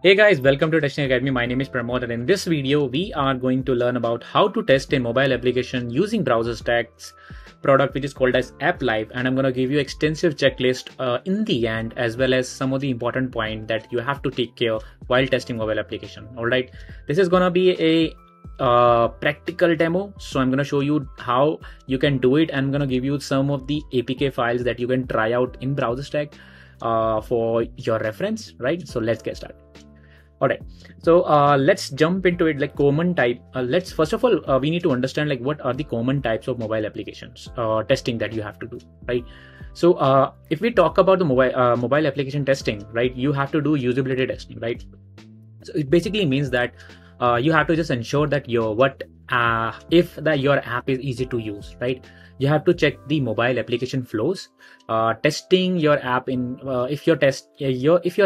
Hey guys, welcome to Testing Academy. My name is Pramod, and in this video, we are going to learn about how to test a mobile application using BrowserStack's product, which is called as App Live. And I'm going to give you extensive checklist in the end, as well as some of the important points that you have to take care while testing mobile application. All right, this is going to be a practical demo, so I'm going to show you how you can do it. I'm going to give you some of the APK files that you can try out in BrowserStack for your reference, right? So let's get started. All right, so let's jump into it. Like common type, let's first of all we need to understand like what are the common types of mobile applications testing that you have to do, right? So if we talk about the mobile application testing, right, you have to do usability testing, right? So it basically means that you have to just ensure that your app is easy to use, right? You have to check the mobile application flows, testing your app in if your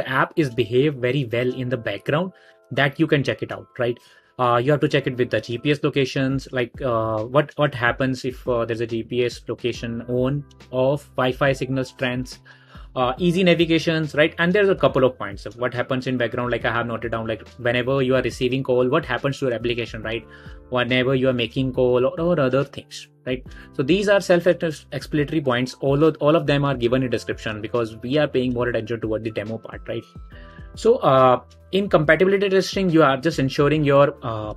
app is behave very well in the background, that you can check it out, right? You have to check it with the GPS locations, like what happens if there's a GPS location on, off, Wi-Fi signal strengths, easy navigations, right? And there's a couple of points of what happens in background, like I have noted down, like whenever you are receiving call, what happens to your application, right? Whenever you are making call or other things, right? So these are self-explanatory points. All of them are given in description because we are paying more attention toward the demo part, right? So in compatibility testing, you are just ensuring your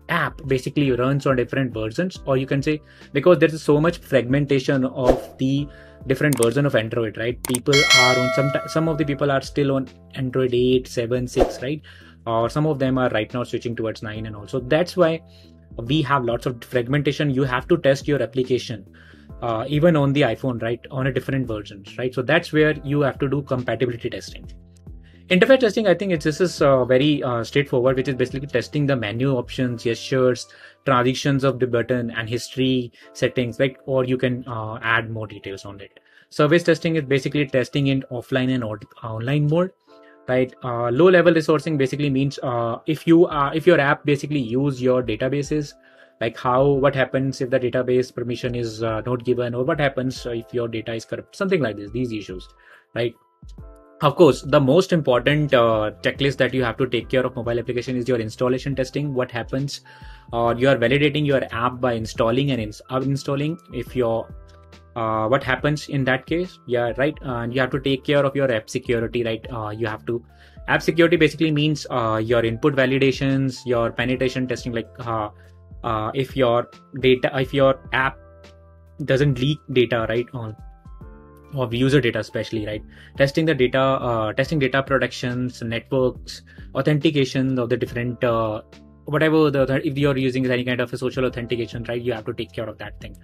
app basically runs on different versions, or you can say, because there is so much fragmentation of the different version of Android, right? People are on some of the people are still on Android 8, 7, 6, right? Or some of them are right now switching towards 9 and also. That's why we have lots of fragmentation. You have to test your application even on the iPhone, right? On a different versions, right? So that's where you have to do compatibility testing. Interface testing, I think this is very straightforward, which is basically testing the menu options, gestures, transitions of the button, and history settings, like, or you can add more details on it. Service testing is basically testing in offline and online mode, right? Low level resourcing basically means if your app basically use your databases, like what happens if the database permission is not given, or what happens if your data is corrupt, something like this, these issues, right? Of course, the most important checklist that you have to take care of mobile application is your installation testing. What happens? You are validating your app by installing and uninstalling. If what happens in that case? Yeah, right. And you have to take care of your app security, right? App security basically means your input validations, your penetration testing, like if your app doesn't leak data, right, of user data especially, right? Testing the data, testing data protections, networks, authentication of the different if you're using any kind of a social authentication, right? You have to take care of that thing.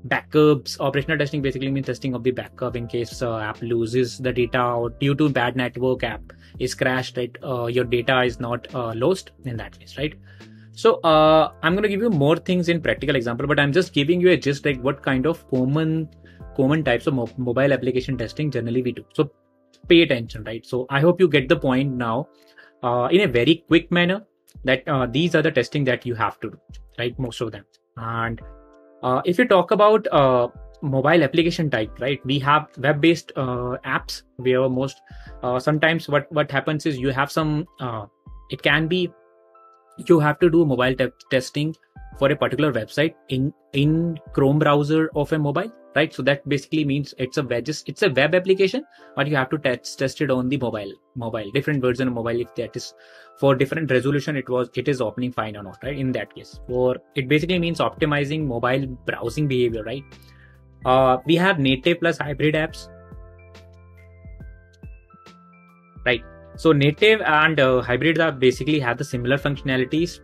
Backups, operational testing basically means testing of the backup in case app loses the data or due to bad network, app is crashed, right? Your data is not lost in that case, right? So I'm going to give you more things in practical example, but I'm just giving you a gist, like what kind of common types of mobile application testing generally we do. So pay attention, right? So I hope you get the point now in a very quick manner, that these are the testing that you have to do, right? Most of them. And if you talk about mobile application type, right, we have web-based apps where most sometimes what happens is you have some it can be you have to do mobile testing for a particular website in Chrome browser of a mobile, right? So that basically means it's a web application, but you have to test it on the mobile different version of mobile. If that is for different resolution, it is opening fine or not, right? In that case, or it basically means optimizing mobile browsing behavior, right? We have native plus hybrid apps, right? So native and hybrid are basically have the similar functionalities,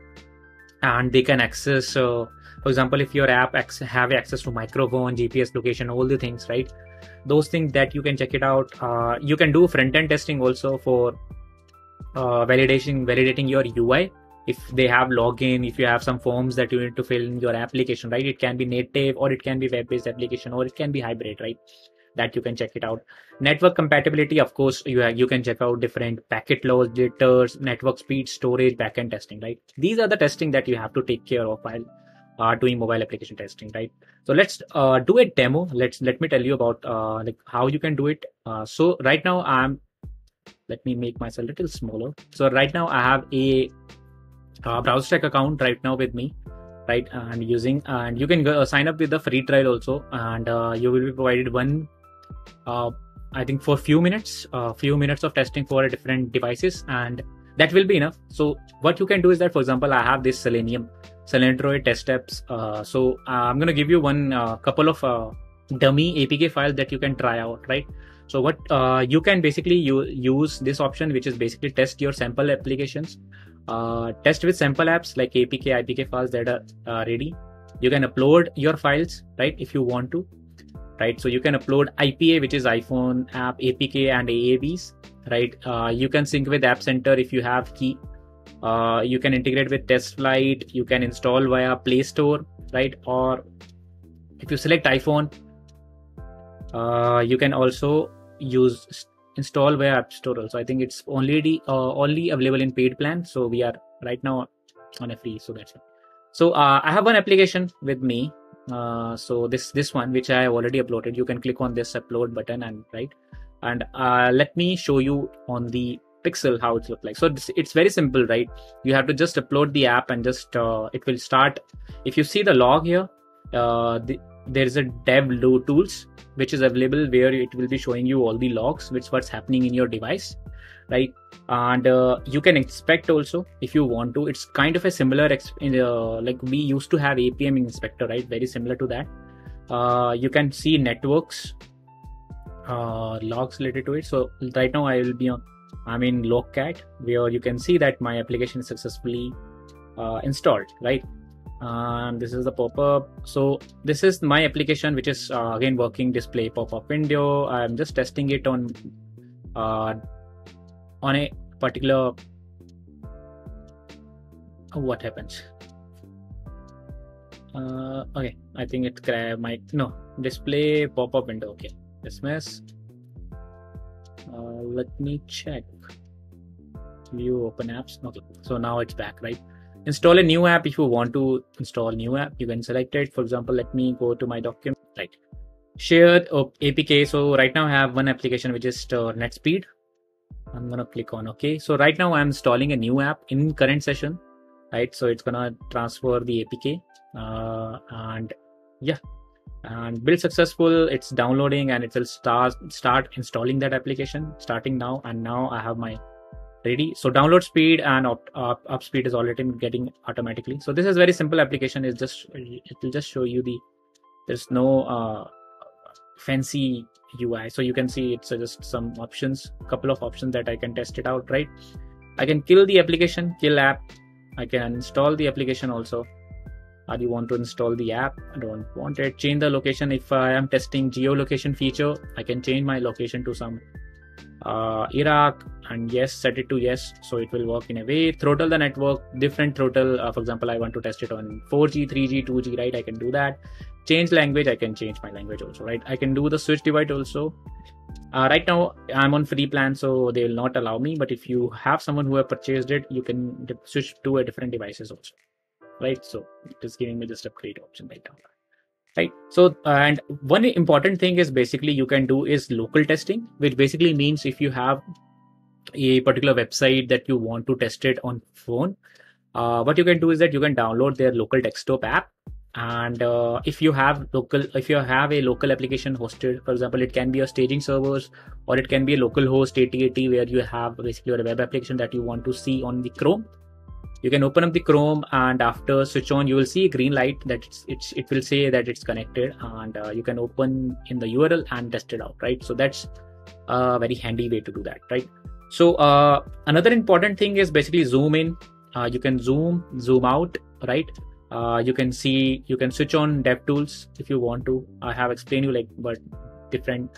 and they can access, for example, if your app have access to microphone, GPS location, all the things, right? Those things that you can check it out. You can do front-end testing also for validating your UI. If they have login, if you have some forms that you need to fill in your application, right? It can be native, or it can be web-based application, or it can be hybrid, right? That you can check it out. Network compatibility, of course, you can check out different packet loads, jitters, network speed, storage, backend testing, right? These are the testing that you have to take care of while doing mobile application testing, right? So let's do a demo. Let me tell you about like how you can do it. So right now I'm let me make myself a little smaller. So right now I have a BrowserStack account right now with me, right? And using, and you can go, sign up with the free trial also, and you will be provided one, I think for few minutes of testing for different devices, and that will be enough. So what you can do is that, for example, I have this Selenium test apps. So I'm going to give you one couple of dummy APK files that you can try out, right? So what you can basically use this option, which is basically test your sample applications, test with sample apps like APK, IPK files that are ready. You can upload your files, right, if you want to, right? So you can upload IPA, which is iPhone app, APK and AABs, right? You can sync with App Center if you have key. You can integrate with TestFlight. You can install via Play Store, right? Or if you select iPhone, you can also install via App Store also. I think it's only available in paid plan. So we are right now on a free, so that's it. So I have one application with me. So this one, which I have already uploaded, you can click on this upload button and right, and let me show you on the Pixel how it looks like. So it's very simple, right? You have to just upload the app and just it will start. If you see the log here, there is a dev tools which is available, where it will be showing you all the logs, what's happening in your device, right? And you can inspect also if you want to. It's kind of a similar like we used to have APM inspector, right? Very similar to that. You can see networks logs related to it. So right now I'm in logcat, where you can see that my application is successfully installed, right? And this is the pop-up. So this is my application, which is again working display pop-up window. I'm just testing it on a particular, what happens? Okay, I think it display pop-up window. Okay, dismiss. Let me check. View open apps. Okay, so now it's back, right? Install a new app. If you want to install new app, you can select it. For example, let me go to my document, right? Shared APK. So right now I have one application, which is NetSpeed. I'm gonna click on OK. So right now I'm installing a new app in current session, right? So it's gonna transfer the APK, and yeah, and build successful. It's downloading and it will start installing that application starting now. And now I have my ready. So download speed and up speed is already getting automatically. So this is very simple application. It will just show you there's no fancy UI. So you can see it's just some options, couple of options that I can test it out, right? I can kill the application, kill app. I can install the application also. Or you want to install the app? I don't want it. Change the location. If I am testing geolocation feature, I can change my location to some Iraq, and yes, set it to yes, so it will work in a way. Throttle the network, different throttle. For example, I want to test it on 4G, 3G, 2G, right? I can do that. Change language, I can change my language also, right? I can do the switch divide also. Right now I'm on free plan, so they will not allow me, but if you have someone who have purchased it, you can switch to a different devices also, right? So it is giving me just a great option right now, right? So and one important thing is basically you can do is local testing, which basically means if you have a particular website that you want to test it on phone, what you can do is that you can download their local desktop app. And if you have a local application hosted, for example, it can be a staging servers, or it can be a local host AT&T, where you have basically a web application that you want to see on the Chrome. You can open up the Chrome, and after switch on, you will see a green light that it will say that it's connected, and you can open in the URL and test it out, right? So that's a very handy way to do that, right? So another important thing is basically zoom in. You can zoom out, right? You can switch on dev tools if you want to. I have explained you but different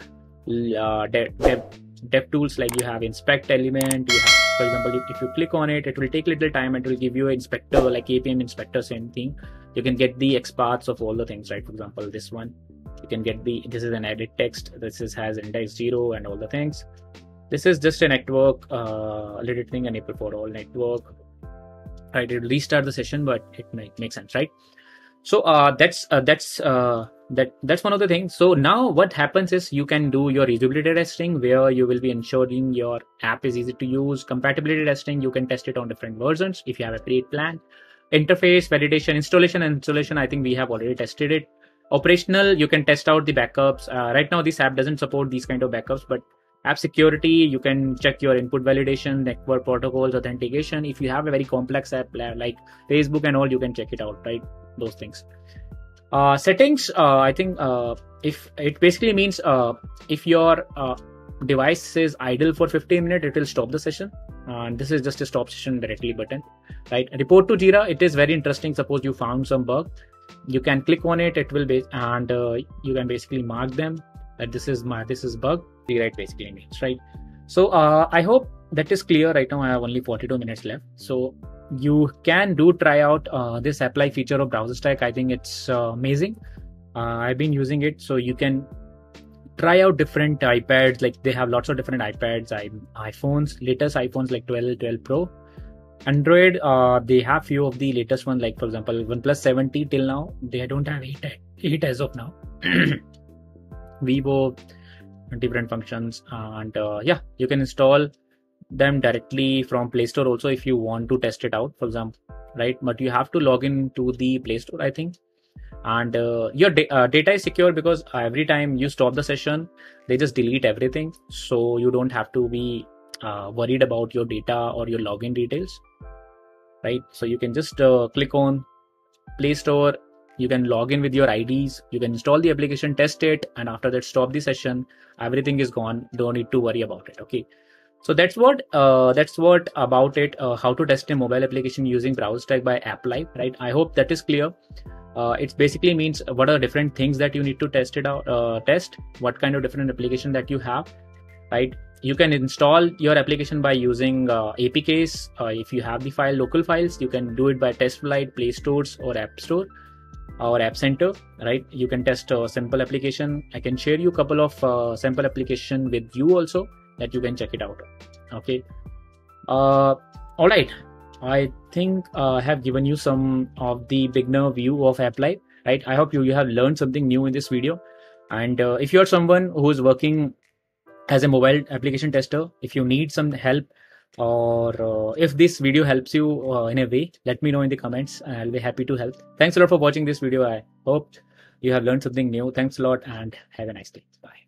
dev tools, like you have inspect element. You have, for example, if you click on it, it will take a little time and it will give you an inspector, like APM inspector, same thing. You can get the XPaths of all the things, right? For example, this one, you can get this is an edit text. Has index 0 and all the things. This is just a network little thing, enable for all network. Right, it will restart the session, but it makes sense, right? So that's one of the things. So now what happens is you can do your usability testing, where you will be ensuring your app is easy to use. Compatibility testing, you can test it on different versions if you have a paid plan. Interface validation, installation and installation, I think we have already tested it. Operational, you can test out the backups. Right now this app doesn't support these kind of backups, but app security, you can check your input validation, network protocols, authentication. If you have a very complex app like Facebook and all, you can check it out, right? Those things. Settings, I think if it basically means if your device is idle for 15 minutes, it will stop the session. And this is just a stop session directly button, right? Report to Jira, it is very interesting. Suppose you found some bug, you can click on it, it will be, and you can basically mark them that this is bug. Rewrite basically means, right? So I hope that is clear. Right now I have only 42 minutes left, so you can try out this apply feature of BrowserStack. I think it's amazing. I've been using it, so you can try out different iPads. Like they have lots of different iPads, iPhones, latest iPhones like 12 Pro. Android, they have few of the latest ones, like for example OnePlus 7T. Till now they don't have 8 as of now. Vivo, different functions, and yeah, you can install them directly from Play Store also if you want to test it out, for example, right? But you have to log in to the Play Store, I think. And your data is secure, because every time you stop the session, they just delete everything, so you don't have to be worried about your data or your login details, right? So you can just click on Play Store, you can log in with your IDs, you can install the application, test it, and after that stop the session. Everything is gone, don't need to worry about it. Okay, so that's what about it, how to test a mobile application using BrowserStack by AppLive, right? I hope that is clear. It basically means what are different things that you need to test it out, test what kind of different application that you have, right? You can install your application by using APKs. If you have the local files, you can do it by TestFlight, Play Stores, or App Store or App Center, right? You can test a simple application. I can share you a couple of sample application with you also, that you can check it out. Okay. All right. I think I have given you some of the beginner view of AppLive, right? I hope you have learned something new in this video. And if you're someone who's working as a mobile application tester, if you need some help, or if this video helps you in a way, let me know in the comments. I'll be happy to help. Thanks a lot for watching this video. I hope you have learned something new. Thanks a lot and have a nice day. Bye.